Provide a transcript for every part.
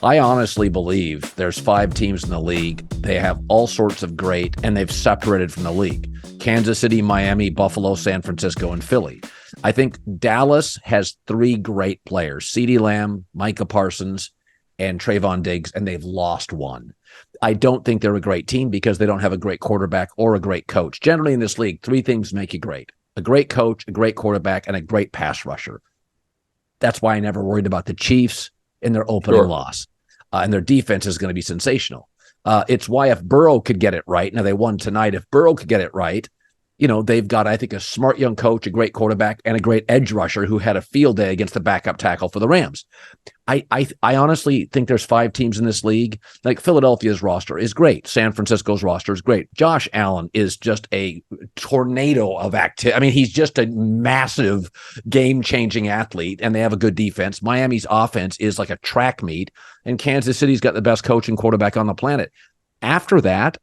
I honestly believe there's 5 teams in the league. They have all sorts of great, and they've separated from the league. Kansas City, Miami, Buffalo, San Francisco, and Philly. I think Dallas has 3 great players, CeeDee Lamb, Micah Parsons, and Trayvon Diggs, and they've lost one. I don't think they're a great team because they don't have a great quarterback or a great coach. Generally in this league, 3 things make you great: a great coach, a great quarterback, and a great pass rusher. That's why I never worried about the Chiefs in their opening loss. And their defense is going to be sensational. It's why if Burrow could get it right, now they won tonight, if Burrow could get it right, they've got, I think, a smart young coach, a great quarterback, and a great edge rusher who had a field day against the backup tackle for the Rams. I honestly think there's 5 teams in this league. Like Philadelphia's roster is great. San Francisco's roster is great. Josh Allen is just a tornado of activity. I mean, he's just a massive game-changing athlete, and they have a good defense. Miami's offense is like a track meet, and Kansas City's got the best coach and quarterback on the planet. After that,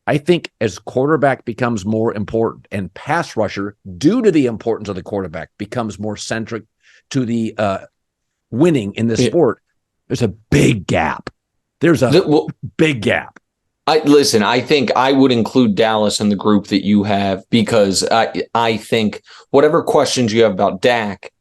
I think as quarterback becomes more important and pass rusher, due to the importance of the quarterback, becomes more centric to the winning in this sport, there's a big gap. There's a big gap. I think I would include Dallas in the group that you have, because I think whatever questions you have about Dak,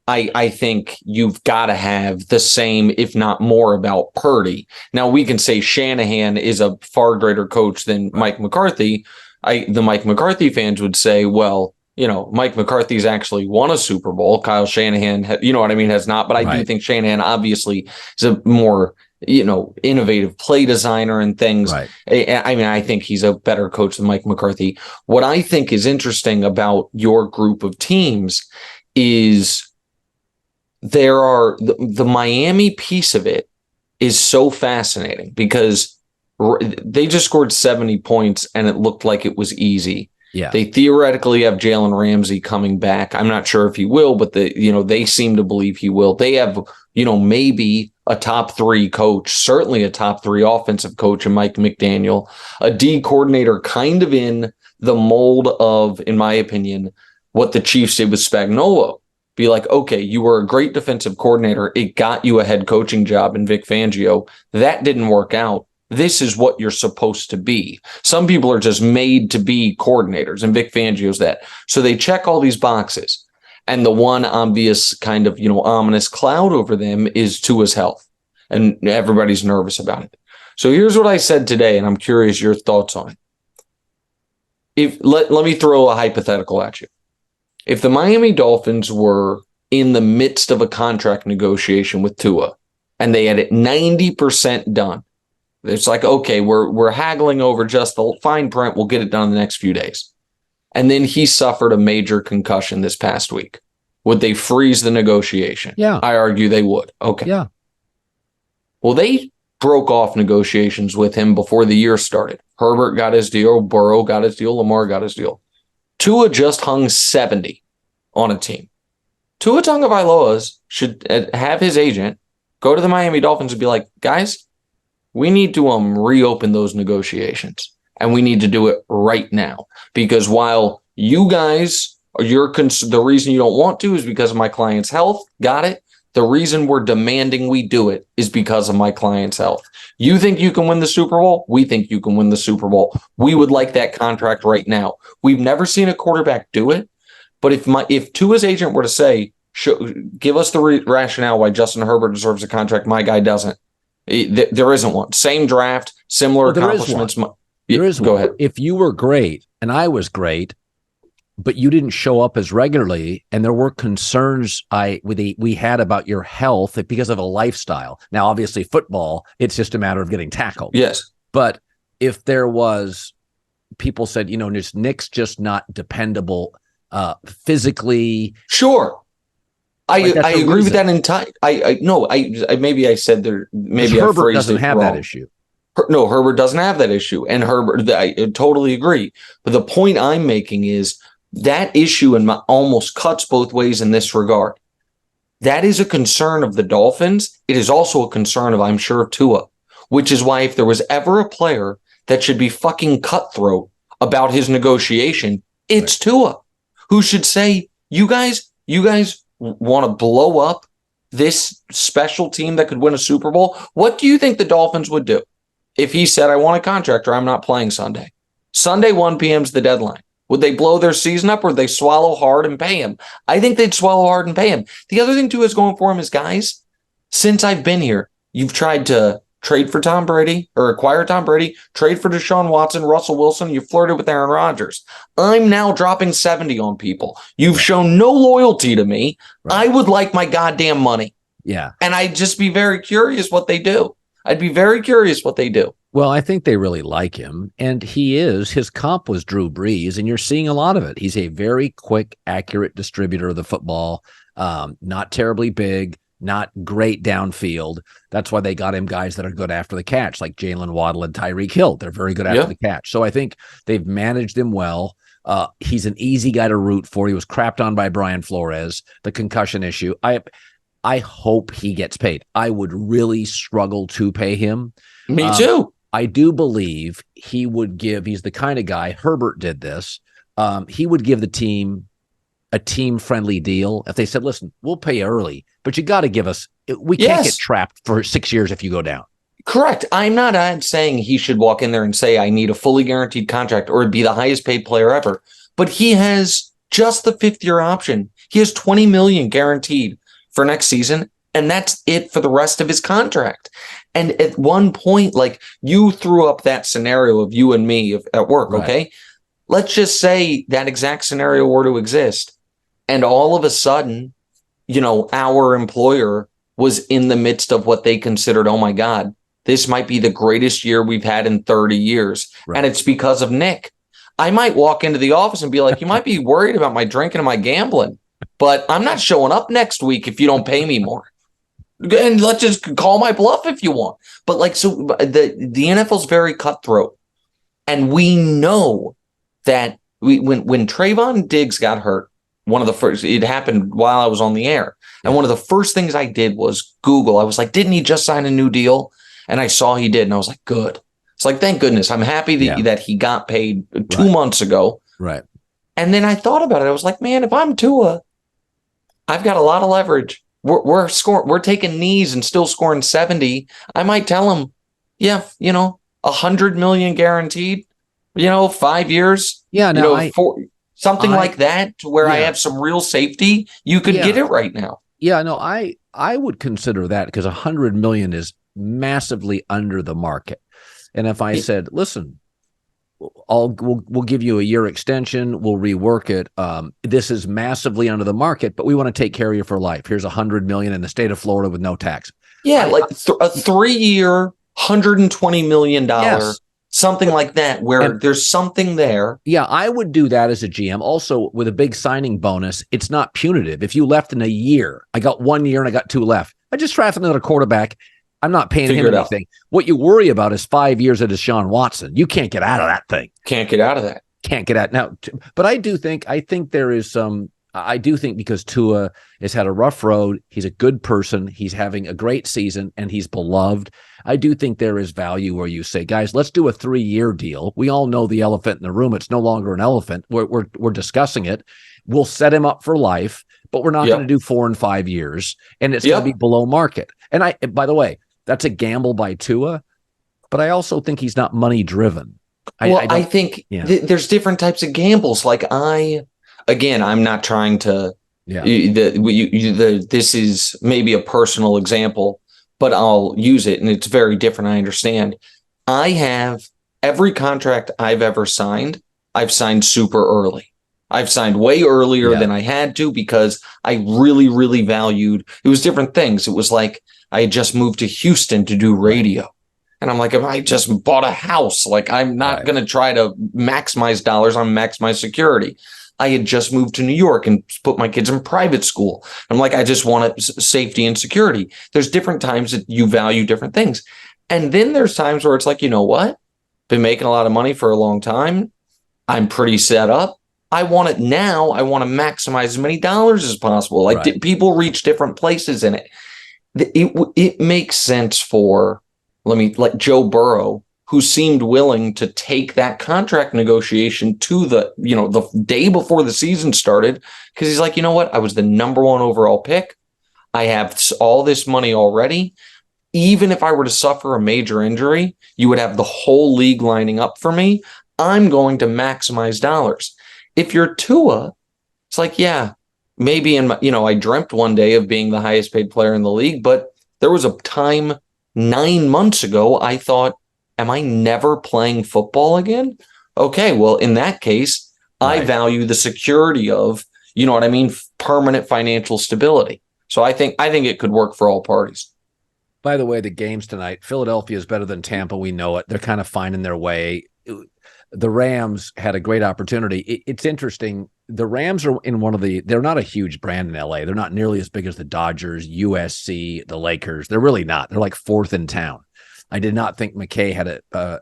I think you've got to have the same, if not more, about Purdy. Now, we can say Shanahan is a far greater coach than Mike McCarthy. The Mike McCarthy fans would say, well, Mike McCarthy's actually won a Super Bowl. Kyle Shanahan, has not. But I do think Shanahan obviously is a more, innovative play designer and things. Right. I think he's a better coach than Mike McCarthy. What I think is interesting about your group of teams is the Miami piece of it is so fascinating because they just scored 70 points and it looked like it was easy. Yeah. They theoretically have Jalen Ramsey coming back. I'm not sure if he will, but they seem to believe he will. They have, maybe a top 3 coach, certainly a top 3 offensive coach in Mike McDaniel, a D coordinator kind of in the mold of, in my opinion, what the Chiefs did with Spagnuolo. Be like, okay, you were a great defensive coordinator. It got you a head coaching job in Vic Fangio. That didn't work out. This is what you're supposed to be. Some people are just made to be coordinators, and Vic Fangio's that. So they check all these boxes. And the one obvious kind of, ominous cloud over them is Tua's health. And everybody's nervous about it. So here's what I said today, and I'm curious your thoughts on it. Let me throw a hypothetical at you. If the Miami Dolphins were in the midst of a contract negotiation with Tua and they had it 90% done, it's like, okay, we're haggling over just the fine print. We'll get it done in the next few days. And then he suffered a major concussion this past week. Would they freeze the negotiation? Yeah. I argue they would. Okay. Yeah. Well, they broke off negotiations with him before the year started. Herbert got his deal. Burrow got his deal. Lamar got his deal. Tua just hung 70 on a team. Tua Tagovailoa should have his agent go to the Miami Dolphins and be like, guys, we need to reopen those negotiations, and we need to do it right now. Because while you guys, the reason you don't want to is because of my client's health, got it? The reason we're demanding we do it is because of my client's health. You think you can win the Super Bowl? We think you can win the Super Bowl. We would like that contract right now. We've never seen a quarterback do it, but if Tua's agent were to say, give us the rationale why Justin Herbert deserves a contract, my guy doesn't, there isn't one. Same draft, similar accomplishments. There is one. Go ahead. If you were great and I was great, but you didn't show up as regularly, and there were concerns we had about your health because of a lifestyle. Now, obviously, football, it's just a matter of getting tackled. Yes. But if there was, people said, Nick's just not dependable physically. Sure. I agree with that entirely. Maybe I said there. Maybe I Herbert doesn't have wrong. That issue. No, Herbert doesn't have that issue, and Herbert. I totally agree. But the point I'm making is that issue almost cuts both ways in this regard. That is a concern of the Dolphins. It is also a concern of, I'm sure, Tua, which is why if there was ever a player that should be fucking cutthroat about his negotiation, it's Tua, who should say, you guys want to blow up this special team that could win a Super Bowl, what do you think the Dolphins would do if he said, I want a contract or I'm not playing Sunday? Sunday, 1 p.m. is the deadline. Would they blow their season up or would they swallow hard and pay him? I think they'd swallow hard and pay him. The other thing, too, is going for him is, guys, since I've been here, you've tried to trade for Tom Brady or acquire Tom Brady, trade for Deshaun Watson, Russell Wilson. You flirted with Aaron Rodgers. I'm now dropping 70 on people. You've shown no loyalty to me. Right. I would like my goddamn money. Yeah. And I'd just be very curious what they do. I'd be very curious what they do. Well, I think they really like him. And his comp was Drew Brees, and you're seeing a lot of it. He's a very quick, accurate distributor of the football. Not terribly big. Not great downfield. That's why they got him guys that are good after the catch, like Jalen Waddle and Tyreek Hill. They're very good after the catch. So I think they've managed him well. He's an easy guy to root for. He was crapped on by Brian Flores, the concussion issue. I hope he gets paid. I would really struggle to pay him. Me too. I do believe he would give, he's the kind of guy, Herbert did this. He would give the team a team-friendly deal if they said, listen, we'll pay early, but you got to give us, we can't get trapped for 6 years if you go down. Correct. I'm not saying he should walk in there and say, I need a fully guaranteed contract or be the highest paid player ever, but he has just the 5th-year option. He has $20 million guaranteed for next season, and that's it for the rest of his contract. And at one point, like, you threw up that scenario of you and me at work, okay? Let's just say that exact scenario were to exist. And all of a sudden, our employer was in the midst of what they considered, oh my God, this might be the greatest year we've had in 30 years. Right. And it's because of Nick. I might walk into the office and be like, you might be worried about my drinking and my gambling, but I'm not showing up next week if you don't pay me more. And let's just call my bluff if you want. But the NFL's very cutthroat. And we know that when Trayvon Diggs got hurt, one of the first, it happened while I was on the air. And one of the first things I did was Google. I was like, didn't he just sign a new deal? And I saw he did. And I was like, good. It's like, thank goodness. I'm happy that he got paid 2 months ago. Right. And then I thought about it. I was like, man, if I'm Tua, I've got a lot of leverage. We're taking knees and still scoring 70. I might tell him, $100 million guaranteed, 5 years. Yeah. No, something like that, to where I have some real safety. You could get it right now. Yeah, no, I would consider that, because $100 million is massively under the market. And if I said, listen, we'll give you a year extension, we'll rework it. This is massively under the market, but we want to take care of you for life. Here's $100 million in the state of Florida with no tax. Yeah, a 3-year, $120 million. Something like that, where there's something there. Yeah, I would do that as a GM. Also, with a big signing bonus, it's not punitive. If you left in a year, I got 1 year and I got 2 left. I just drafted another quarterback. I'm not paying him anything. What you worry about is 5 years of Deshaun Watson. You can't get out of that thing. Can't get out of that. Can't get out now. But I think there is some. I do think, because Tua has had a rough road, he's a good person, he's having a great season, and he's beloved. I do think there is value where you say, guys, let's do a 3-year deal. We all know the elephant in the room. It's no longer an elephant. We're discussing it. We'll set him up for life, but we're not going to do 4 and 5 years, and it's going to be below market. And by the way, that's a gamble by Tua, but I also think he's not money driven. I think there's different types of gambles. Like I'm not trying to. This is maybe a personal example, but I'll use it, and it's very different. I understand. I have every contract I've ever signed. I've signed super early. I've signed way earlier than I had to, because I really, really valued. It was different things. It was like I had just moved to Houston to do radio. And I'm like, if I just bought a house, like, I'm not going to try to maximize dollars. I'm maximize security. I had just moved to New York and put my kids in private school. I'm like, I just want safety and security. There's different times that you value different things. And then there's times where it's like, you know what? Been making a lot of money for a long time. I'm pretty set up. I want it now. I want to maximize as many dollars as possible. Like, people reach different places in it. It makes sense for, like Joe Burrow, who seemed willing to take that contract negotiation to the day before the season started, because he's like, you know what? I was the number 1 overall pick. I have all this money already. Even if I were to suffer a major injury, you would have the whole league lining up for me. I'm going to maximize dollars. If you're Tua, it's like, yeah, maybe I dreamt one day of being the highest paid player in the league, but there was a time 9 months ago I thought, am I never playing football again? Okay, well, in that case, I value the security of, permanent financial stability. So I think it could work for all parties. By the way, the games tonight, Philadelphia is better than Tampa. We know it. They're kind of finding their way. The Rams had a great opportunity. It's interesting. The Rams are in they're not a huge brand in LA. They're not nearly as big as the Dodgers, USC, the Lakers. They're really not. They're like fourth in town. I did not think I thought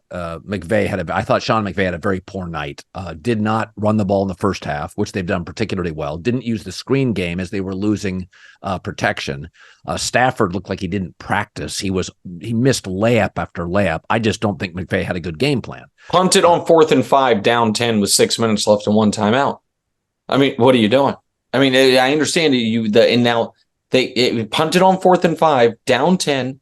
Sean McVay had a very poor night. Did not run the ball in the first half, which they've done particularly well. Didn't use the screen game as they were losing protection. Stafford looked like he didn't practice. He missed layup after layup. I just don't think McVay had a good game plan. Punted on 4th and 5, down 10 with 6 minutes left and one timeout. I mean, what are you doing? I mean, I understand now they punted on 4th and 5, down 10.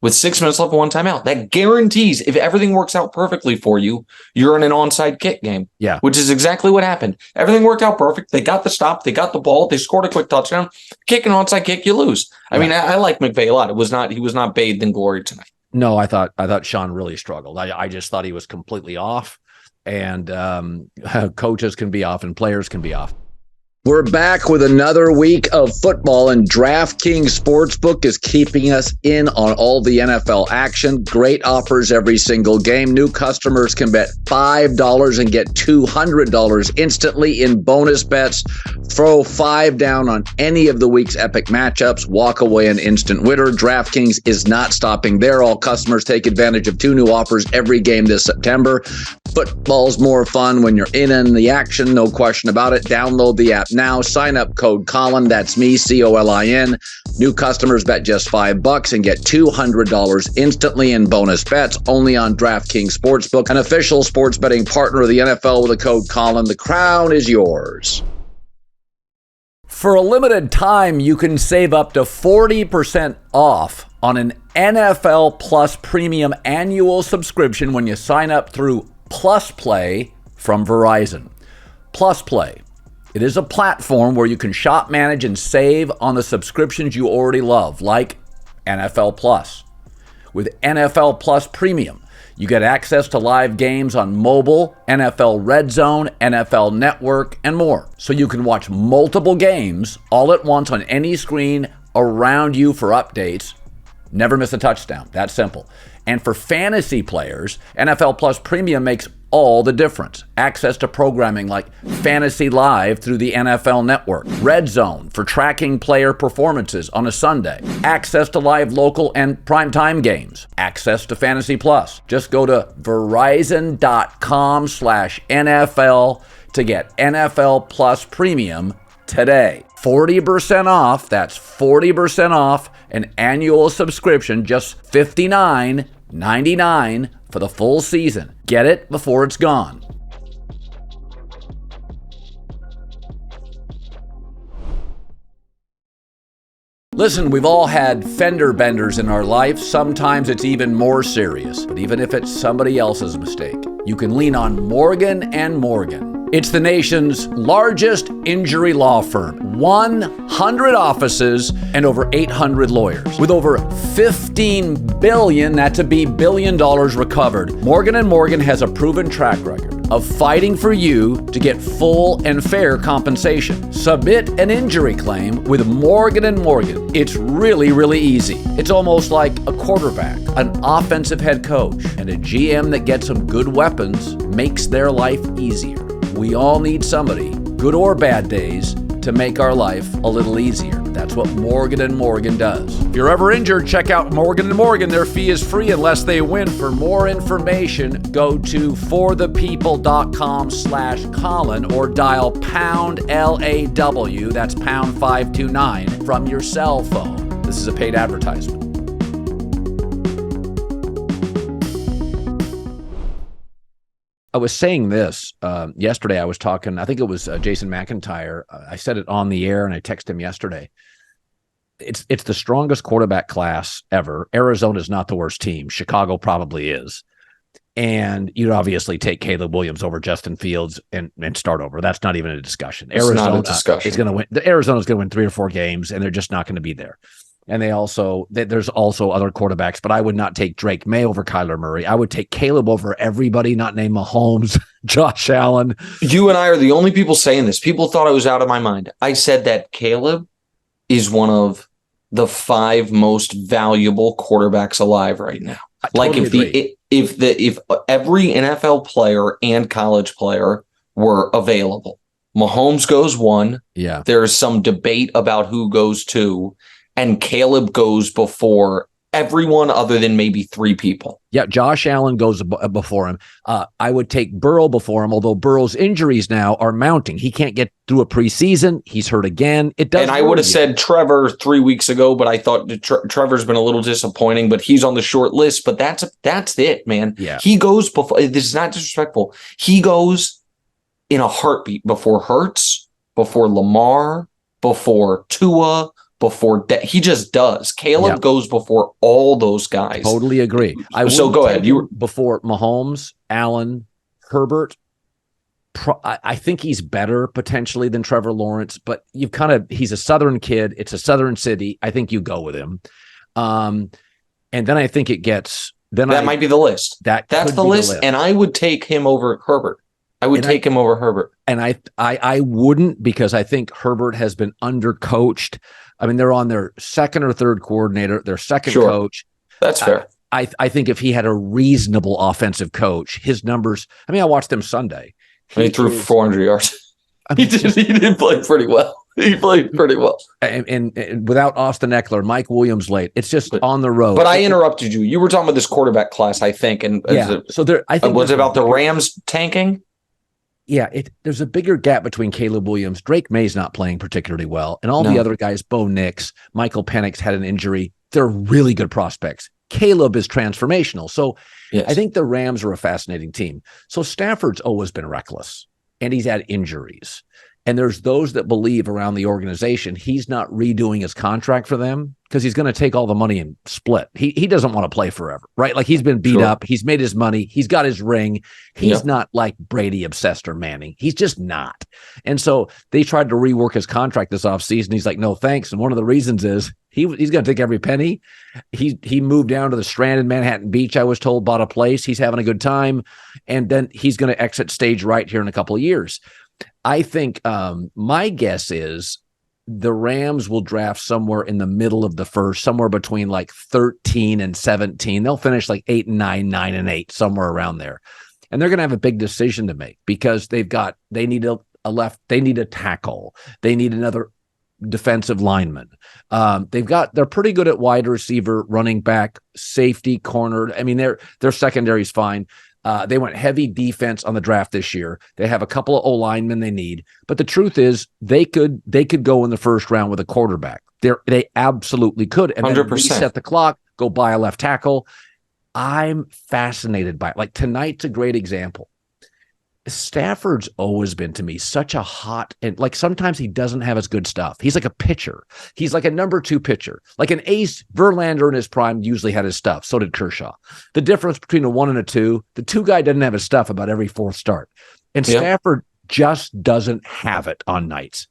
With 6 minutes left and one timeout. That guarantees if everything works out perfectly for you, you're in an onside kick game. Yeah. Which is exactly what happened. Everything worked out perfect. They got the stop. They got the ball. They scored a quick touchdown. Kick an onside kick, you lose. I mean, I like McVay a lot. He was not bathed in glory tonight. No, I thought Sean really struggled. I just thought he was completely off. And coaches can be off and players can be off. We're back with another week of football, and DraftKings Sportsbook is keeping us in on all the NFL action. Great offers every single game. New customers can bet $5 and get $200 instantly in bonus bets. Throw $5 down on any of the week's epic matchups. Walk away an instant winner. DraftKings is not stopping there. All customers take advantage of 2 new offers every game this September. Football's more fun when you're in the action, no question about it. Download the app now. Sign up code Colin. That's me, COLIN. New customers bet just $5 and get $200 instantly in bonus bets. Only on DraftKings Sportsbook, an official sports betting partner of the NFL with the code Colin. The crown is yours. For a limited time, you can save up to 40% off on an NFL Plus premium annual subscription when you sign up through Plus Play from Verizon. Plus Play. It is a platform where you can shop, manage, and save on the subscriptions you already love, like NFL Plus. With NFL Plus Premium, you get access to live games on mobile, NFL Red Zone, NFL Network, and more. So you can watch multiple games all at once on any screen around you for updates. Never miss a touchdown. That simple. And for fantasy players, NFL Plus Premium makes all the difference. Access to programming like Fantasy Live through the NFL Network, Red Zone for tracking player performances on a Sunday, access to live local and primetime games, access to Fantasy Plus. Just go to verizon.com/NFL to get NFL Plus Premium today. 40% off, that's 40% off an annual subscription, just $59.99 for the full season. Get it before it's gone. Listen, we've all had fender benders in our life. Sometimes it's even more serious. But even if it's somebody else's mistake, you can lean on Morgan & Morgan. It's the nation's largest injury law firm. 100 offices and over 800 lawyers. With over $15 billion, that's a B, billion dollars recovered, Morgan & Morgan has a proven track record of fighting for you to get full and fair compensation. Submit an injury claim with Morgan & Morgan. It's really, really easy. It's almost like a quarterback, an offensive head coach, and a GM that gets some good weapons makes their life easier. We all need somebody, good or bad days, to make our life a little easier. That's what Morgan & Morgan does. If you're ever injured, check out Morgan & Morgan. Their fee is free unless they win. For more information, go to forthepeople.com/Colin or dial #LAW, that's pound 529 from your cell phone. This is a paid advertisement. I was saying this yesterday. I was talking, I think it was Jason McIntyre. I said it on the air and I texted him yesterday. it's the strongest quarterback class ever. Arizona is not the worst team. Chicago probably is. And you'd obviously take Caleb Williams over Justin Fields and start over. That's not even a discussion. Arizona is going to win. Arizona's going to win 3 or 4 games, and they're just not going to be there. And there's also other quarterbacks, but I would not take Drake May over Kyler Murray. I would take Caleb over everybody, not named Mahomes, Josh Allen. You and I are the only people saying this. People thought I was out of my mind. I said that Caleb is one of the 5 most valuable quarterbacks alive right now. Like if every NFL player and college player were available, Mahomes goes 1. Yeah. There's some debate about who goes 2, and Caleb goes before everyone other than maybe 3 people. Yeah, Josh Allen goes before him. I would take Burrow before him, although Burrow's injuries now are mounting. He can't get through a preseason. He's hurt again. It does. And I would have said Trevor 3 weeks ago, but I thought Trevor's been a little disappointing, but he's on the short list. But that's it, man. Yeah. He goes before. This is not disrespectful. He goes in a heartbeat before Hurts, before Lamar, before Tua, he just does. Caleb goes before all those guys. Totally agree. So go ahead. You before Mahomes, Allen, Herbert. I think he's better potentially than Trevor Lawrence, but he's a Southern kid. It's a Southern city. I think you go with him. And then I think it gets. That might be the list. That's the list. And I would take him over Herbert. Him over Herbert. And I wouldn't, because I think Herbert has been undercoached. I mean, they're on their second or third coordinator, their second coach. That's fair. I think if he had a reasonable offensive coach, his numbers. I mean, I watched him Sunday. He threw 400 yards. He did play pretty well. He played pretty well. And without Austin Eckler, Mike Williams late. It's just on the road. But I interrupted you. You were talking about this quarterback class, I think. And I think was it about the Rams tanking? Yeah, there's a bigger gap between Caleb Williams. Drake May's not playing particularly well. And all the other guys, Bo Nix, Michael Penix had an injury. They're really good prospects. Caleb is transformational. So I think the Rams are a fascinating team. So Stafford's always been reckless, and he's had injuries. And there's those that believe around the organization he's not redoing his contract for them because he's going to take all the money and split. He doesn't want to play forever, right? Like, he's been beat up. He's made his money. He's got his ring. He's not like Brady obsessed or Manning. He's just not. And so they tried to rework his contract this offseason. He's like, no, thanks. And one of the reasons is he's going to take every penny. He moved down to the Strand in Manhattan Beach, I was told, bought a place. He's having a good time. And then he's going to exit stage right here in a couple of years. I think my guess is the Rams will draft somewhere in the middle of the first, somewhere between like 13 and 17. They'll finish like 8 and 9, 9 and 8, somewhere around there. And they're going to have a big decision to make because they need a tackle. They need another defensive lineman. They're pretty good at wide receiver, running back, safety, corner. I mean, their secondary is fine. They went heavy defense on the draft this year. They have a couple of O-linemen they need, but the truth is they could go in the first round with a quarterback. They absolutely could, and 100%. Then reset the clock, go buy a left tackle. I'm fascinated by it. Like, tonight's a great example. Stafford's always been, to me, such a hot, and like sometimes he doesn't have as good stuff. He's like a pitcher. He's like a number 2 pitcher. Like an ace, Verlander in his prime usually had his stuff. So did Kershaw. The difference between a 1 and a 2, the 2 guy doesn't have his stuff about every 4th start. And Stafford just doesn't have it on nights.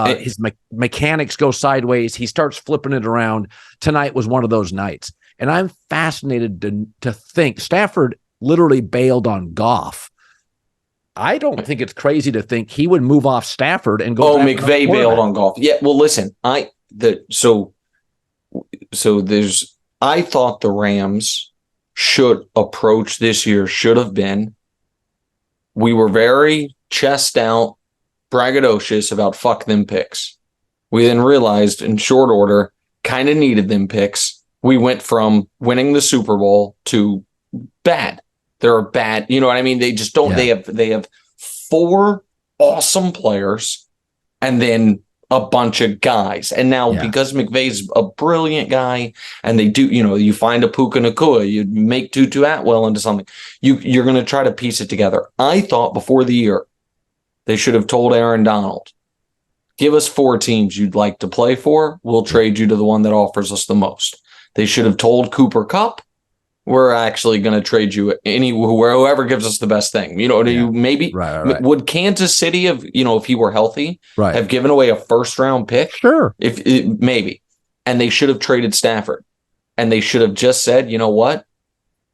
His mechanics go sideways. He starts flipping it around. Tonight was one of those nights. And I'm fascinated to think Stafford literally bailed on Goff. I don't think it's crazy to think he would move off Stafford and go. McVay bailed on Goff. Yeah, well, listen, I thought the Rams should have been. We were very chest out, braggadocious about fuck them picks. We then realized in short order, kind of needed them picks. We went from winning the Super Bowl to bad. They're bad. You know what I mean? They just don't. Yeah. They have 4 awesome players and then a bunch of guys. And now because McVay's a brilliant guy and they do, you find a Puka Nacua, you make Tutu Atwell into something. You're going to try to piece it together. I thought before the year they should have told Aaron Donald, give us 4 teams you'd like to play for. We'll trade you to the one that offers us the most. They should have told Cooper Kupp, we're actually going to trade you whoever gives us the best thing. Right. Would Kansas City have, if he were healthy, have given away a first round pick? Sure. Maybe. And they should have traded Stafford. And they should have just said, you know what?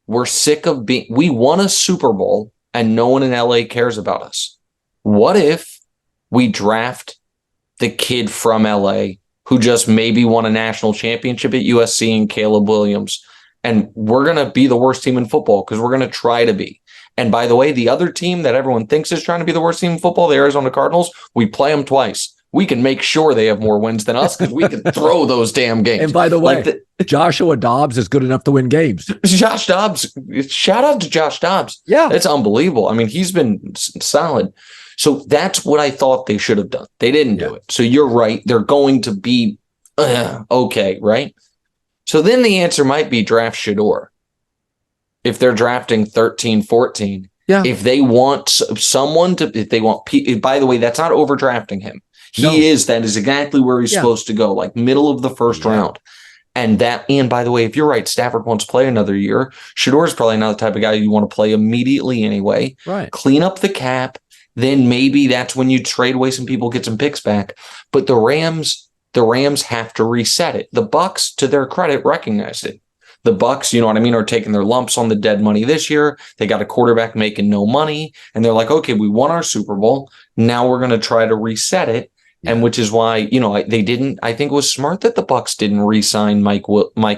We're sick of we won a Super Bowl and no one in LA cares about us. What if we draft the kid from LA who just maybe won a national championship at USC and Caleb Williams? And we're going to be the worst team in football because we're going to try to be. And by the way, the other team that everyone thinks is trying to be the worst team in football, the Arizona Cardinals, we play them twice. We can make sure they have more wins than us because we can throw those damn games. And by the way, Joshua Dobbs is good enough to win games. Josh Dobbs, shout out to Josh Dobbs. Yeah. It's unbelievable. I mean, he's been solid. So that's what I thought they should have done. They didn't do it. So you're right. They're going to be okay, right? So then the answer might be draft Shedeur. If they're drafting 13, 14, if they want someone to, if they want, by the way, that's not overdrafting him. That is exactly where he's supposed to go, like middle of the first round. And by the way, if you're right, Stafford wants to play another year. Shedeur is probably not the type of guy you want to play immediately anyway. Right. Clean up the cap. Then maybe that's when you trade away some people, get some picks back. But the Rams have to reset it. The Bucs, to their credit, recognized it. The Bucs, you know what I mean, are taking their lumps on the dead money this year. They got a quarterback making no money. And they're like, okay, we won our Super Bowl. Now we're going to try to reset it. Yeah. And which is why, they didn't, I think it was smart that the Bucs didn't re-sign Mike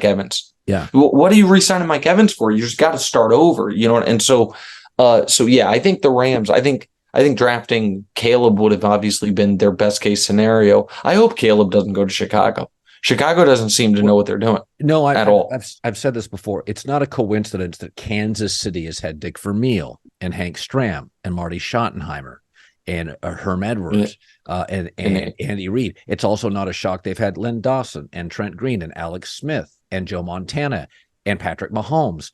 Evans. Yeah. What are you re-signing Mike Evans for? You just got to start over, And so I think the Rams, I think drafting Caleb would have obviously been their best case scenario. I hope Caleb doesn't go to Chicago. Chicago doesn't seem to know what they're doing. No, at all. I've said this before. It's not a coincidence that Kansas City has had Dick Vermeil and Hank Stram and Marty Schottenheimer and Herm Edwards and Andy Reid. It's also not a shock they've had Len Dawson and Trent Green and Alex Smith and Joe Montana and Patrick Mahomes.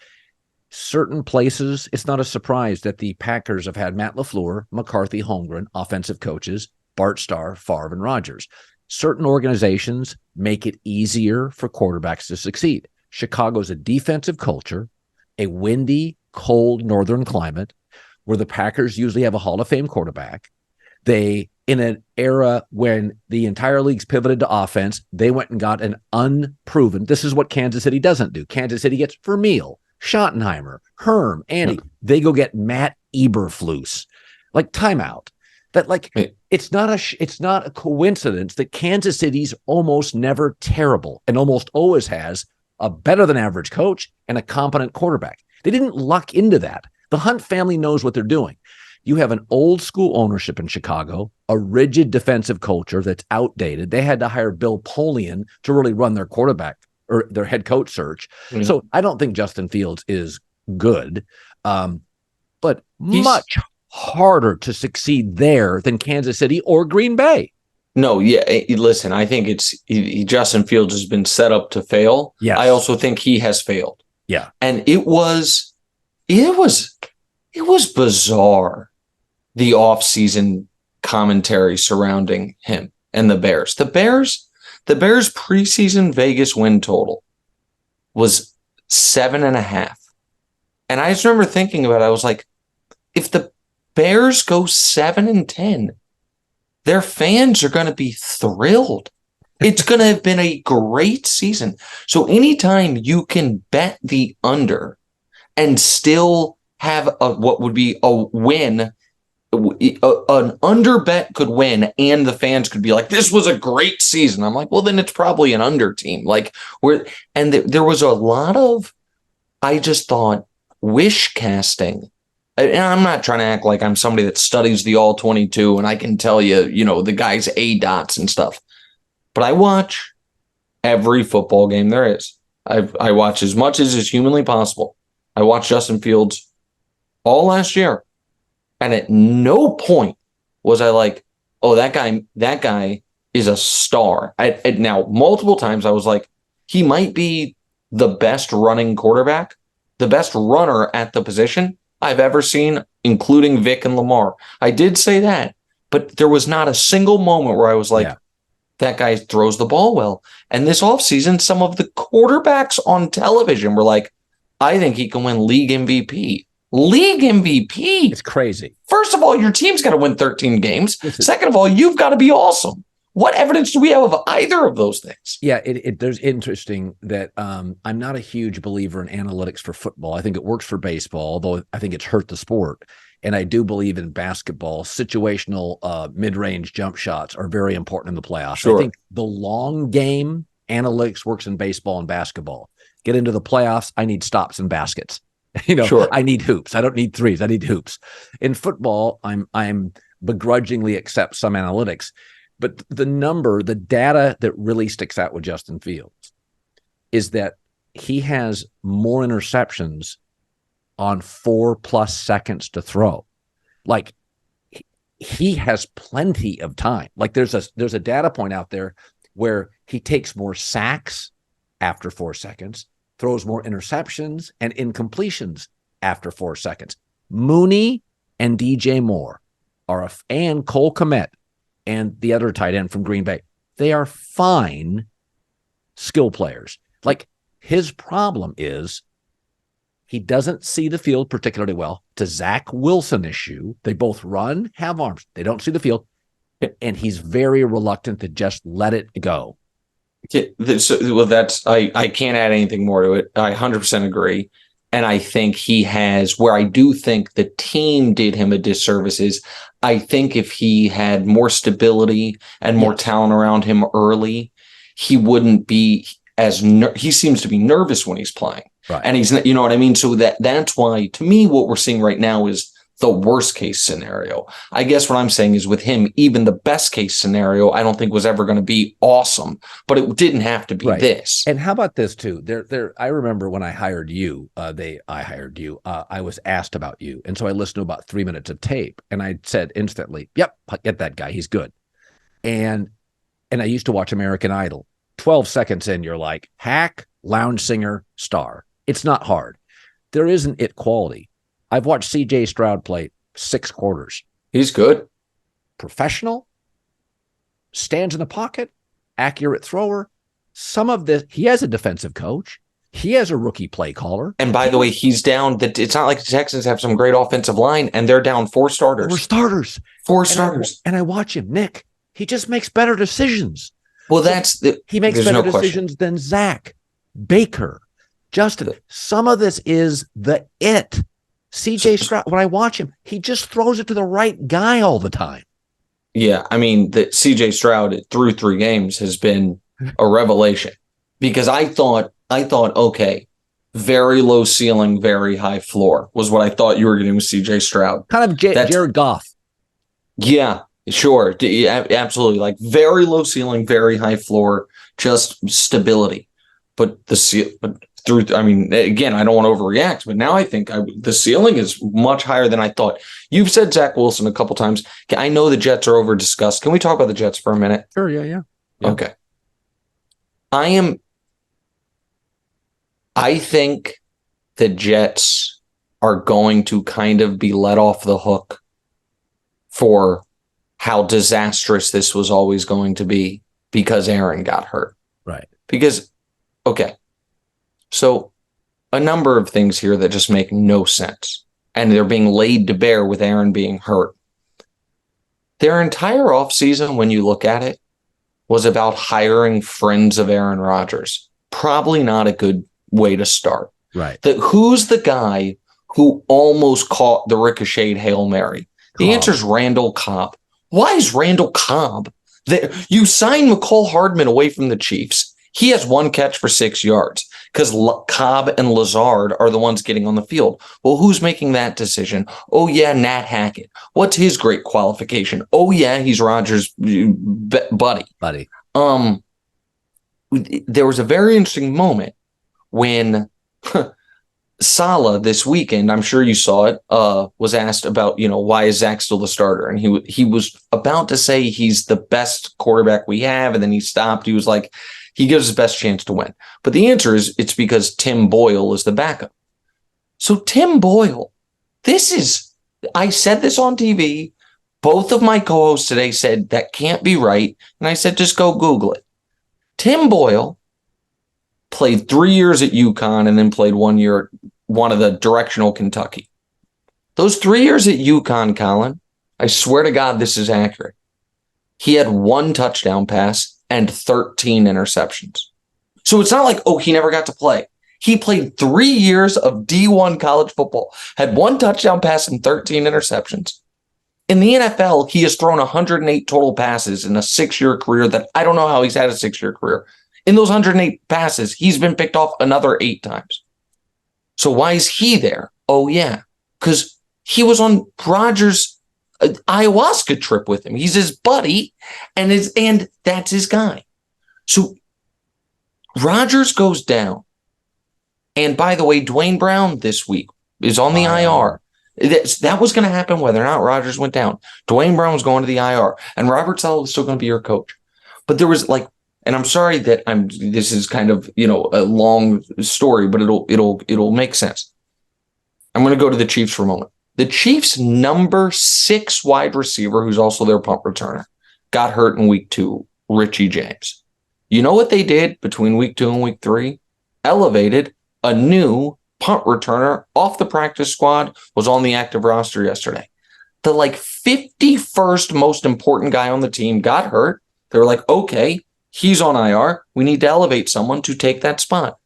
Certain places, it's not a surprise that the Packers have had Matt LaFleur, McCarthy, Holmgren, offensive coaches, Bart Starr, Favre, and Rodgers. Certain organizations make it easier for quarterbacks to succeed. Chicago's a defensive culture, a windy, cold northern climate where the Packers usually have a Hall of Fame quarterback. They, in an era when the entire league's pivoted to offense, they went and got an unproven. This is what Kansas City doesn't do. Kansas City gets Vermeil, Schottenheimer, Herm, Andy. They go get Matt Eberflus. Like timeout. It's not a coincidence that Kansas City's almost never terrible and almost always has a better than average coach and a competent quarterback. They didn't luck into that. The Hunt family knows what they're doing. You have an old school ownership in Chicago, a rigid defensive culture that's outdated. They had to hire Bill Polian to really run their quarterback or their head coach search. Mm-hmm. So I don't think Justin Fields is good, but much harder to succeed there than Kansas City or Green Bay. No, listen, I think Justin Fields has been set up to fail. Yes. I also think he has failed. Yeah. And it was bizarre, the offseason commentary surrounding him and the Bears. The Bears preseason Vegas win total was 7.5. And I just remember thinking about it. I was like, if the Bears go 7-10, their fans are going to be thrilled. It's going to have been a great season. So anytime you can bet the under and still have what would be a win, an under bet could win, and the fans could be like, "This was a great season." I'm like, well, then it's probably an under team. There was a lot of, I just thought, wish casting. And I'm not trying to act like I'm somebody that studies the all 22 and I can tell you, the guy's A dots and stuff. But I watch every football game there is. I watch as much as is humanly possible. I watched Justin Fields all last year. And at no point was I like, oh, that guy is a star. Now, multiple times I was like, he might be the best running quarterback, the best runner at the position I've ever seen, including Vic and Lamar. I did say that, but there was not a single moment where I was like, that guy throws the ball well. And this offseason, some of the quarterbacks on television were like, I think he can win league MVP. League MVP. It's crazy. First of all, your team's got to win 13 games. Second of all, you've got to be awesome. What evidence do we have of either of those things? Yeah, there's interesting that I'm not a huge believer in analytics for football. I think it works for baseball, although I think it's hurt the sport. And I do believe in basketball, situational mid-range jump shots are very important in the playoffs. Sure. I think the long game analytics works in baseball and basketball. Get into the playoffs, I need stops and baskets. Sure. I need hoops. I don't need threes. I need hoops. In football, I'm begrudgingly accept some analytics. But the data that really sticks out with Justin Fields is that he has more interceptions on 4+ seconds to throw. Like he has plenty of time. Like there's a data point out there where he takes more sacks after 4 seconds, throws more interceptions and incompletions after 4 seconds. Mooney and DJ Moore and Cole Kmet and the other tight end from Green Bay, they are fine skill players. Like his problem is he doesn't see the field particularly well. It's a Zach Wilson issue. They both run, have arms. They don't see the field. And he's very reluctant to just let it go. I can't add anything more to it. I 100% agree. And I think he has, where I do think the team did him a disservice is, I think if he had more stability and more talent around him early, he wouldn't be he seems to be nervous when he's playing. Right. And he's, you know what I mean? So that's why, to me, what we're seeing right now is the worst case scenario. I guess what I'm saying is with him, even the best case scenario, I don't think was ever going to be awesome, but it didn't have to be this. And how about this too? I remember when I hired you, I was asked about you. And so I listened to about 3 minutes of tape and I said instantly, yep, get that guy. He's good. And I used to watch American Idol. 12 seconds in, you're like, hack, lounge singer, star. It's not hard. There isn't it quality. I've watched CJ Stroud play 6 quarters. He's good. Professional, stands in the pocket, accurate thrower. Some of this, he has a defensive coach. He has a rookie play caller. And by the way, he's down. It's not like the Texans have some great offensive line, and they're down 4 starters. 4 starters. 4 starters. And I watch him, Nick. He just makes better decisions. Well, he makes better decisions than Zach, Baker, Justin. Some of this is the it. CJ Stroud, when I watch him, he just throws it to the right guy all the time. Yeah, I mean, that CJ Stroud through 3 games has been a revelation because I thought, okay, very low ceiling, very high floor was what I thought you were getting with CJ Stroud. Kind of Jared Goff. Yeah, sure. Absolutely. Like very low ceiling, very high floor, just stability. But again, I don't want to overreact, but now I think the ceiling is much higher than I thought. You've said Zach Wilson a couple times. I know the Jets are over discussed. Can we talk about the Jets for a minute? Sure. Yeah. Okay. I think the Jets are going to kind of be let off the hook for how disastrous this was always going to be because Aaron got hurt. Right. Because, okay. So a number of things here that just make no sense. And they're being laid to bear with Aaron being hurt. Their entire offseason, when you look at it, was about hiring friends of Aaron Rodgers. Probably not a good way to start. Right. Who's the guy who almost caught the ricocheted Hail Mary? The answer is Randall Cobb. Why is Randall Cobb there? You signed McCole Hardman away from the Chiefs. He has 1 catch for 6 yards because Cobb and Lazard are the ones getting on the field. Well, who's making that decision? Oh, yeah, Nat Hackett. What's his great qualification? Oh, yeah, he's Rodgers' buddy. There was a very interesting moment when Saleh this weekend, I'm sure you saw it, was asked about, why is Zach still the starter? And he was about to say he's the best quarterback we have. And then he stopped. He was like, he gives his best chance to win. But the answer is it's because Tim Boyle is the backup. So Tim Boyle, I said this on TV. Both of my co-hosts today said that can't be right. And I said, just go Google it. Tim Boyle played 3 years at UConn and then played 1 year at one of the directional Kentucky. Those 3 years at UConn, Colin, I swear to God, this is accurate. He had 1 touchdown pass and 13 interceptions. So it's not like, oh, he never got to play. He played 3 years of D1 college football, had 1 touchdown pass and 13 interceptions. In the NFL, he has thrown 108 total passes in a 6-year career that I don't know how he's had a 6-year career. In those 108 passes, he's been picked off another 8 times. So why is he there? Oh, yeah, because he was on Rodgers' ayahuasca trip with him. He's his buddy, and that's his guy. So Rodgers goes down. And by the way, Dwayne Brown this week is on the IR. That was going to happen whether or not Rodgers went down. Dwayne Brown was going to the IR, and Robert Saleh was still going to be your coach. But there was and I'm sorry that this is kind of, a long story, but it'll make sense. I'm going to go to the Chiefs for a moment. The Chiefs' number 6 wide receiver, who's also their punt returner, got hurt in week 2, Richie James. You know what they did between week 2 and week 3? Elevated a new punt returner off the practice squad, was on the active roster yesterday. The 51st most important guy on the team got hurt. They were like, okay, he's on IR. We need to elevate someone to take that spot.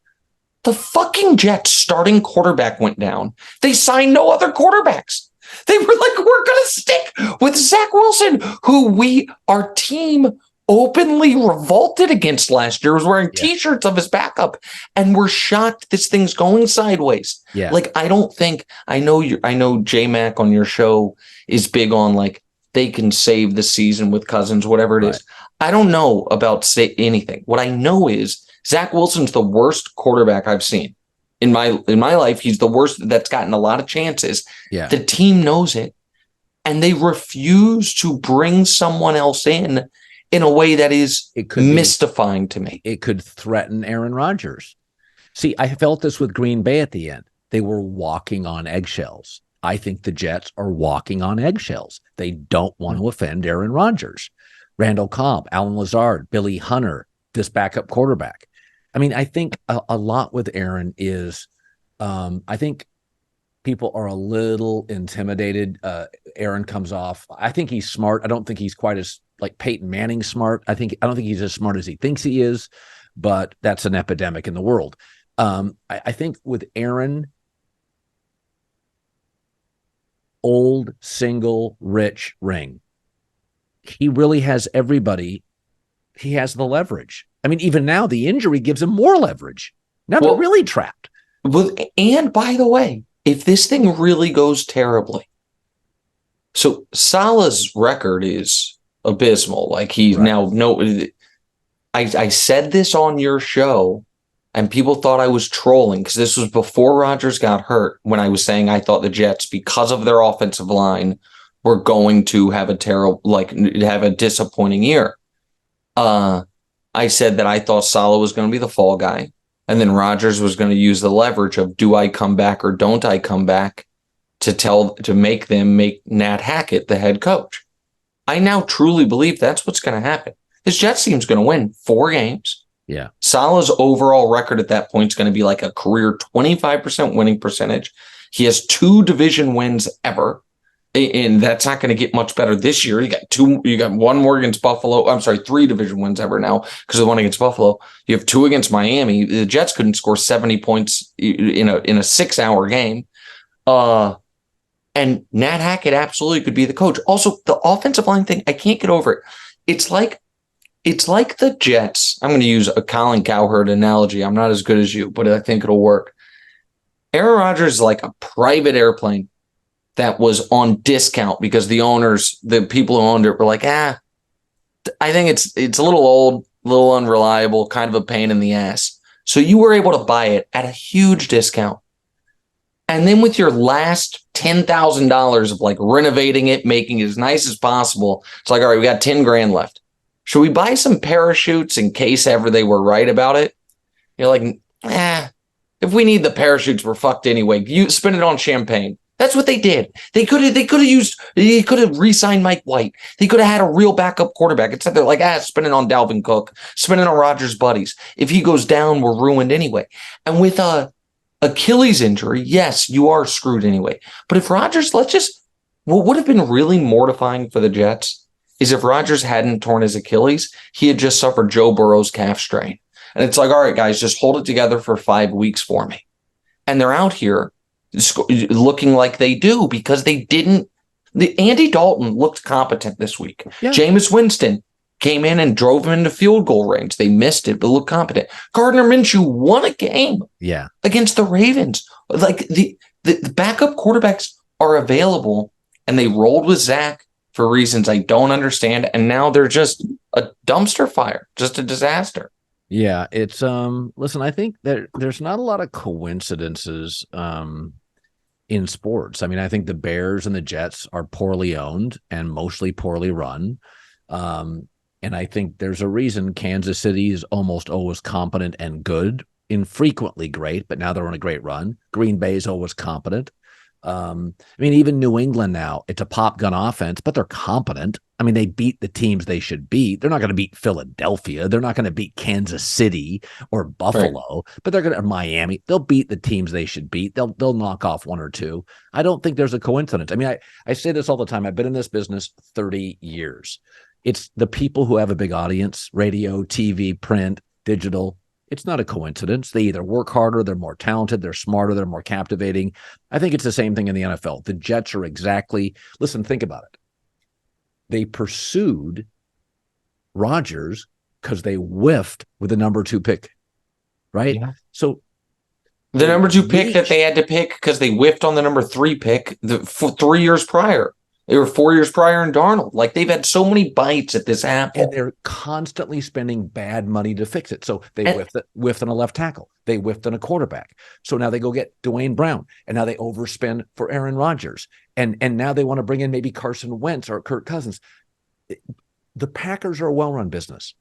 The fucking Jets starting quarterback went down. They signed no other quarterbacks. They were like, we're going to stick with Zach Wilson, who our team openly revolted against last year, was wearing T-shirts of his backup, and we're shocked this thing's going sideways. Yeah. I know J-Mac on your show is big on they can save the season with Cousins, whatever it is. I don't know about anything. What I know is Zach Wilson's the worst quarterback I've seen in my life. He's the worst that's gotten a lot of chances. Yeah. The team knows it, and they refuse to bring someone else in a way that is mystifying to me. It could threaten Aaron Rodgers. See, I felt this with Green Bay at the end. They were walking on eggshells. I think the Jets are walking on eggshells. They don't want to offend Aaron Rodgers. Randall Cobb, Alan Lazard, Billy Hunter, this backup quarterback. I mean, I think a lot with Aaron is, I think people are a little intimidated. Aaron comes off. I think he's smart. I don't think he's quite as Peyton Manning smart. I don't think he's as smart as he thinks he is, but that's an epidemic in the world. I think with Aaron, old, single, rich ring, he really has everybody. He has the leverage. I mean, even now the injury gives him more leverage. Now they're really trapped. And by the way, if this thing really goes terribly, so Saleh's record is abysmal. I said this on your show, and people thought I was trolling because this was before Rodgers got hurt, when I was saying I thought the Jets, because of their offensive line, were going to have a disappointing year. I said that I thought Saleh was going to be the fall guy, and then Rodgers was going to use the leverage of, do I come back or don't I come back, to make Nat Hackett the head coach. I now truly believe that's what's going to happen. This Jets team's going to win 4 games. Yeah. Saleh's overall record at that point is going to be a career 25% winning percentage. He has 2 division wins ever, and that's not going to get much better this year. You got 1 more against Buffalo. I'm sorry, 3 division wins ever now because of the one against Buffalo. You have 2 against Miami. The Jets couldn't score 70 points in a 6-hour game. And Nat Hackett absolutely could be the coach. Also, the offensive line thing, I can't get over it. It's like the Jets. I'm going to use a Colin Cowherd analogy. I'm not as good as you, but I think it'll work. Aaron Rodgers is like a private airplane that was on discount because the owners, the people who owned it, were like, I think it's a little old, a little unreliable, kind of a pain in the ass. So you were able to buy it at a huge discount. And then with your last $10,000 of renovating it, making it as nice as possible, it's like, all right, we got 10 grand left. Should we buy some parachutes in case ever they were right about it? You're like, if we need the parachutes, we're fucked anyway. You spend it on champagne. That's what they did. They could have re-signed Mike White. They could have had a real backup quarterback. Instead they're like, spending on Dalvin Cook, spending on Rodgers' buddies. If he goes down, we're ruined anyway. And with a Achilles injury, yes, you are screwed anyway. But if Rodgers, what would have been really mortifying for the Jets is if Rodgers hadn't torn his Achilles, he had just suffered Joe Burrow's calf strain. And it's like, all right, guys, just hold it together for 5 weeks for me. And they're out here looking like they do because they didn't. Andy Dalton looked competent this week. Yeah. Jameis Winston came in and drove him into field goal range. They missed it, but looked competent. Gardner Minshew won a game against the Ravens. Like the backup quarterbacks are available, and they rolled with Zach for reasons I don't understand. And now they're just a dumpster fire, just a disaster. Yeah, it's listen, I think there's not a lot of coincidences in sports. I mean, I think the Bears and the Jets are poorly owned and mostly poorly run. And I think there's a reason Kansas City is almost always competent and good, infrequently great, but now they're on a great run. Green Bay is always competent. I mean, even New England now, it's a pop gun offense, but they're competent. I mean, they beat the teams they should beat. They're not going to beat Philadelphia. They're not going to beat Kansas City or Buffalo, but they're going to Miami. They'll beat the teams they should beat. They'll knock off one or two. I don't think there's a coincidence. I mean, I say this all the time. I've been in this business 30 years. It's the people who have a big audience, radio, TV, print, digital. It's not a coincidence. They either work harder, they're more talented, they're smarter, they're more captivating. I think it's the same thing in the NFL. The Jets are listen, think about it. They pursued Rodgers because they whiffed with the number 2 pick, right? Yeah. So the number 2 pick that they had to pick because they whiffed on the number 3 pick 3 years prior. They were 4 years prior in Darnold. Like, they've had so many bites at this apple. And they're constantly spending bad money to fix it. So they whiffed on a left tackle. They whiffed on a quarterback. So now they go get Dwayne Brown. And now they overspend for Aaron Rodgers. And now they want to bring in maybe Carson Wentz or Kirk Cousins. The Packers are a well-run business.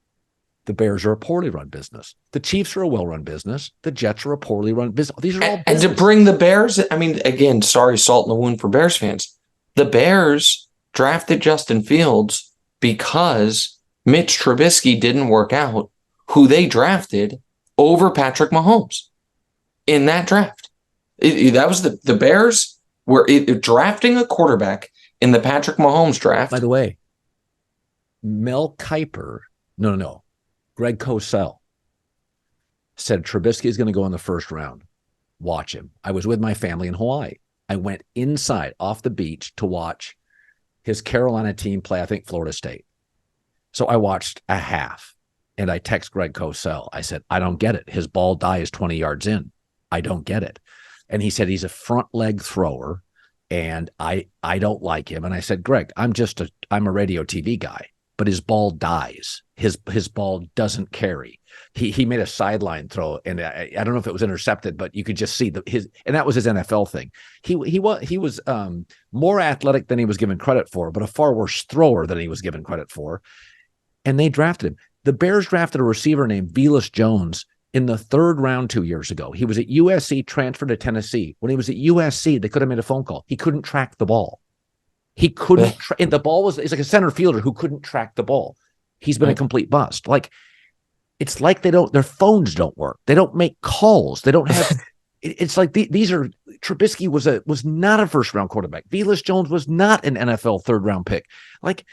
The Bears are a poorly run business. The Chiefs are a well-run business. The Jets are a poorly run business. These are all businesses. And to bring the Bears, I mean, again, sorry, salt in the wound for Bears fans. The Bears drafted Justin Fields because Mitch Trubisky didn't work out, who they drafted over Patrick Mahomes in that draft. That was the Bears were drafting a quarterback in the Patrick Mahomes draft. By the way, Mel Kiper, Greg Cosell said Trubisky is going to go in the first round. Watch him. I was with my family in Hawaii. I went inside off the beach to watch his Carolina team play, I think, Florida State. So I watched a half, and I text Greg Cosell. I said, I don't get it. His ball dies 20 yards in. I don't get it. And he said he's a front leg thrower, and I don't like him. And I said, Greg, I'm a radio TV guy, but his ball dies. His ball doesn't carry. He made a sideline throw, and I don't know if it was intercepted, but you could just see and that was his NFL thing. He was more athletic than he was given credit for, but a far worse thrower than he was given credit for. And they drafted him. The Bears drafted a receiver named Velus Jones in the 3rd round 2 years ago. He was at USC, transferred to Tennessee. When he was at USC, they could have made a phone call. He couldn't track the ball. He couldn't, and the ball he's like a center fielder who couldn't track the ball. He's been a complete bust. Like, it's like their phones don't work. They don't make calls. They don't have, it's like Trubisky was not a first round quarterback. Velus Jones was not an NFL 3rd round pick. Like,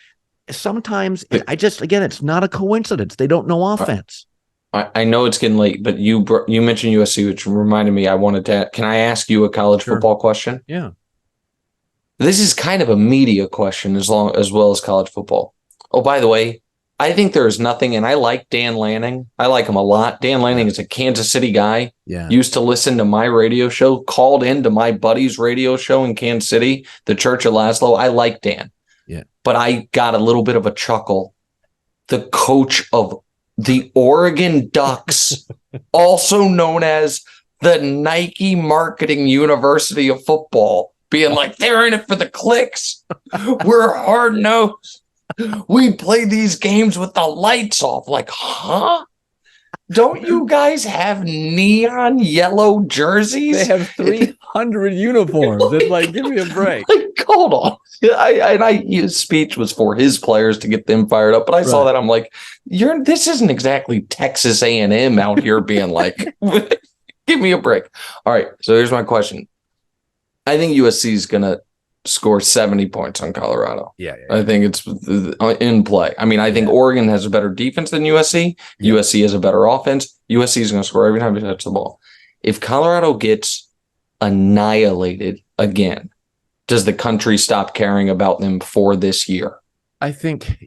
sometimes it's not a coincidence. They don't know offense. I know it's getting late, but you mentioned USC, which reminded me, can I ask you a college football question? Yeah. This is kind of a media question as well as college football. Oh, by the way, I think there is nothing, and I like Dan Lanning. I like him a lot. Dan Lanning is a Kansas City guy. Yeah. Used to listen to my radio show, called into my buddy's radio show in Kansas City, the Church of Laszlo. I like Dan. Yeah. But I got a little bit of a chuckle. The coach of the Oregon Ducks, also known as the Nike Marketing University of Football, being like, they're in it for the clicks. We're hard-nosed. We play these games with the lights off. Like, huh? Don't you guys have neon yellow jerseys? They have 300 uniforms. It's like, give me a break. Like, hold on. His speech was for his players to get them fired up, but I saw that. I'm like, this isn't exactly Texas A&M out here being like, give me a break. All right, so here's my question. I think USC is going to score 70 points on Colorado. Yeah. I think it's in play. I mean, I think Oregon has a better defense than USC. Yeah. USC has a better offense. USC is going to score every time they touch the ball. If Colorado gets annihilated again, does the country stop caring about them for this year? I think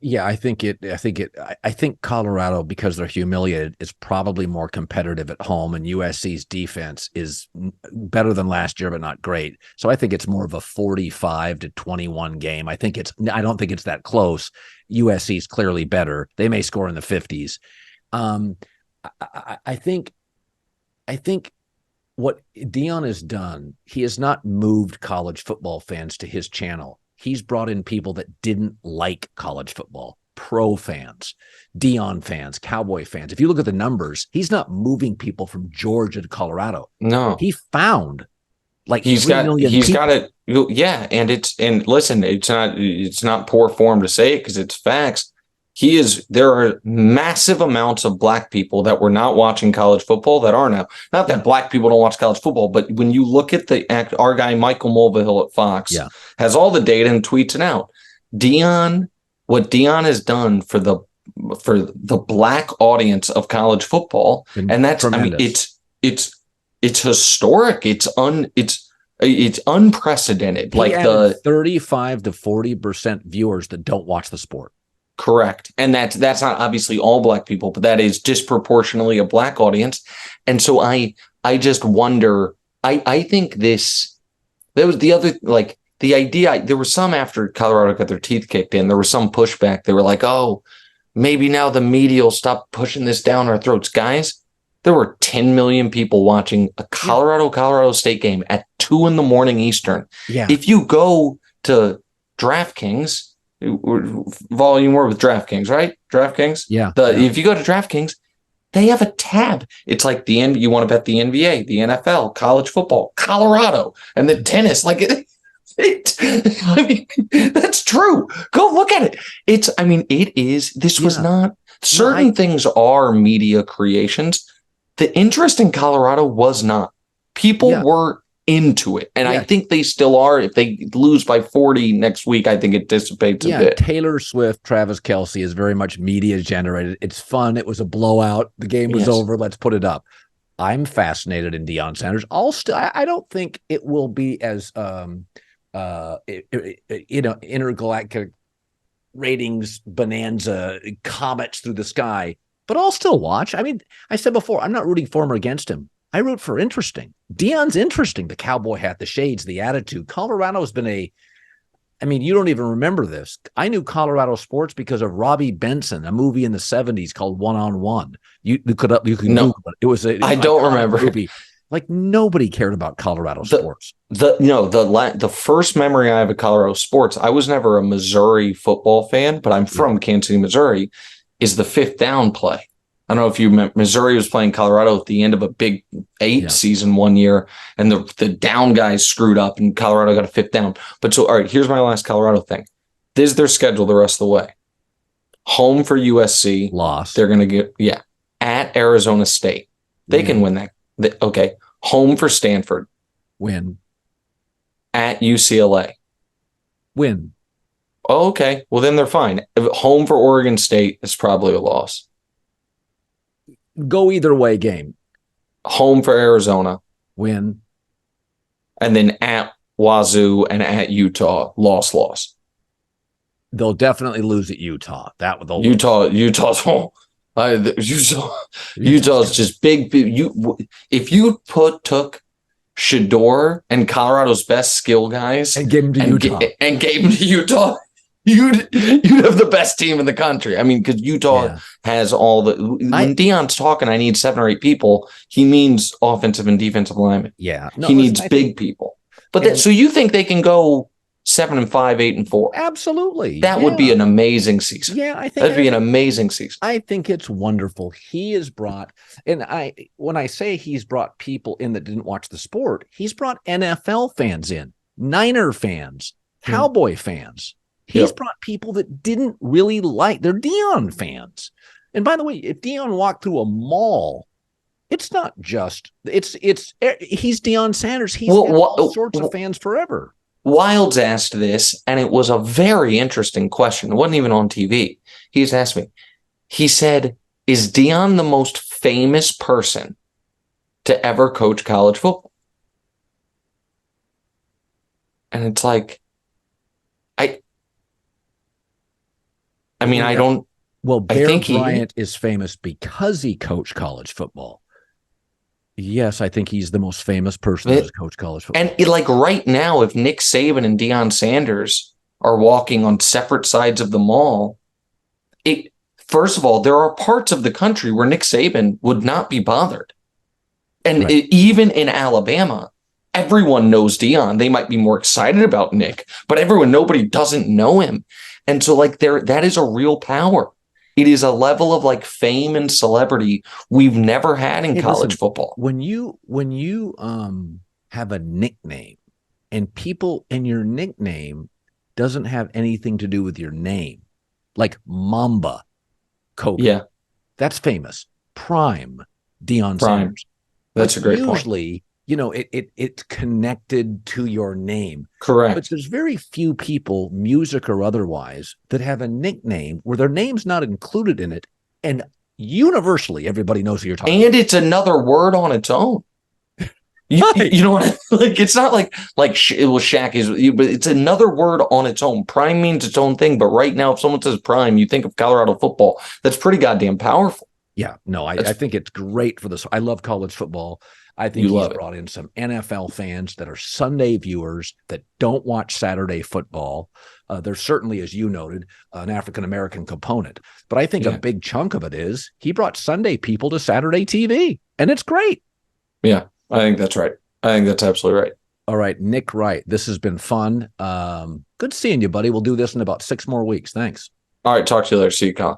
Colorado, because they're humiliated, is probably more competitive at home, and USC's defense is better than last year, but not great. So I think it's more of a 45-21 game. I don't think it's that close. USC's clearly better. They may score in the 50s. I think what Deion has done, he has not moved college football fans to his channel. He's brought in people that didn't like college football, pro fans, Deion fans, Cowboy fans. If you look at the numbers, he's not moving people from Georgia to Colorado. No, he found like he's got it. Yeah, and listen, it's not poor form to say it because it's facts. There are massive amounts of black people that were not watching college football that are now. Not that black people don't watch college football, but when you look at our guy, Michael Mulvihill at Fox, has all the data and tweets it out. What Deion has done for the black audience of college football, and that's tremendous. It's historic. It's unprecedented. He added 35 to 40% viewers that don't watch the sport. Correct. And that's not obviously all black people, but that is disproportionately a black audience. And so I just wonder, I think that was the other, like the idea, there was some after Colorado got their teeth kicked in, there was some pushback. They were like, oh, maybe now the media will stop pushing this down our throats. Guys, there were 10 million people watching a Colorado State game at 2 a.m. Eastern. Yeah. If you go to DraftKings, volume war with DraftKings, right? DraftKings. Yeah. If you go to DraftKings, they have a tab. It's like you want to bet the NBA, the NFL, college football, Colorado, and the tennis. Like I mean, that's true. Go look at it. It is. This was not. Certain things are media creations. The interest in Colorado was not. People were into it. And I think they still are. If they lose by 40 next week, I think it dissipates a bit. Taylor Swift, Travis Kelce is very much media generated. It's fun. It was a blowout. The game was over. Let's put it up. I'm fascinated in Deion Sanders. I don't think it will be as intergalactic ratings bonanza comets through the sky, but I'll still watch. I mean, I said before, I'm not rooting for him or against him. I root for interesting. Deion's interesting. The cowboy hat, the shades, the attitude. Colorado has been you don't even remember this. I knew Colorado sports because of Robbie Benson, a movie in the 70s called One on One. You could Google it. It was I don't remember. Movie. Like nobody cared about Colorado sports. The first memory I have of Colorado sports, I was never a Missouri football fan, but I'm from Kansas City, Missouri, is the 5th down play. I don't know if you remember, Missouri was playing Colorado at the end of a Big 8 season one year, and the down guys screwed up, and Colorado got a 5th down. But all right, here's my last Colorado thing. This is their schedule the rest of the way. Home for USC. Loss. They're going to get, at Arizona State. They can win that. Okay. Home for Stanford. Win. At UCLA. Win. Oh, okay. Well, then they're fine. Home for Oregon State is probably a loss. Go either way game. Home for Arizona. Win. And then at Wazoo and at Utah. Loss. They'll definitely lose at Utah. Utah's home. Utah's just big. If you took Shador and Colorado's best skill guys and gave them to Utah, you'd have the best team in the country. I mean, because Utah has all the. When Deion's talking, I need 7 or 8 people. He means offensive and defensive linemen. Yeah, he needs big people. But so you think they can go 7-5, 8-4. Absolutely. That would be an amazing season. Yeah, I think that'd be an amazing season. I think it's wonderful. He has brought, and when I say he's brought people in that didn't watch the sport, he's brought NFL fans in, Niner fans, Cowboy fans. He's brought people that didn't really they're Deion fans. And by the way, if Deion walked through a mall, it's not just, he's Deion Sanders. He's got all sorts of fans forever. Wilds asked this, and it was a very interesting question. It wasn't even on TV. He's asked me. He said, is Deion the most famous person to ever coach college football? And it's like, I mean, I don't. Well, Bear Bryant is famous because he coached college football. Yes, I think he's the most famous person who's coached college football. And like right now, if Nick Saban and Deion Sanders are walking on separate sides of the mall, first of all, there are parts of the country where Nick Saban would not be bothered. And even in Alabama, everyone knows Deion. They might be more excited about Nick, but nobody doesn't know him. And so like that is a real power. It is a level of like fame and celebrity we've never had in college football. When you have a nickname and your nickname doesn't have anything to do with your name, like Mamba, Kobe, that's famous. Prime, Deion Sanders. That's a great point. Usually, it's connected to your name. Correct. But there's very few people, music or otherwise, that have a nickname where their name's not included in it. And universally, everybody knows who you're talking about. And it's another word on its own. You know what? Like, it's not like Shaq is, but it's another word on its own. Prime means its own thing. But right now, if someone says prime, you think of Colorado football. That's pretty goddamn powerful. Yeah, no, I think it's great for this. I love college football. I think he's brought in some NFL fans that are Sunday viewers that don't watch Saturday football. There's certainly, as you noted, an African-American component. But I think a big chunk of it is he brought Sunday people to Saturday TV, and it's great. Yeah, I think that's right. I think that's absolutely right. All right, Nick Wright, this has been fun. Good seeing you, buddy. We'll do this in about 6 more weeks. Thanks. All right, talk to you later. See you, Colin.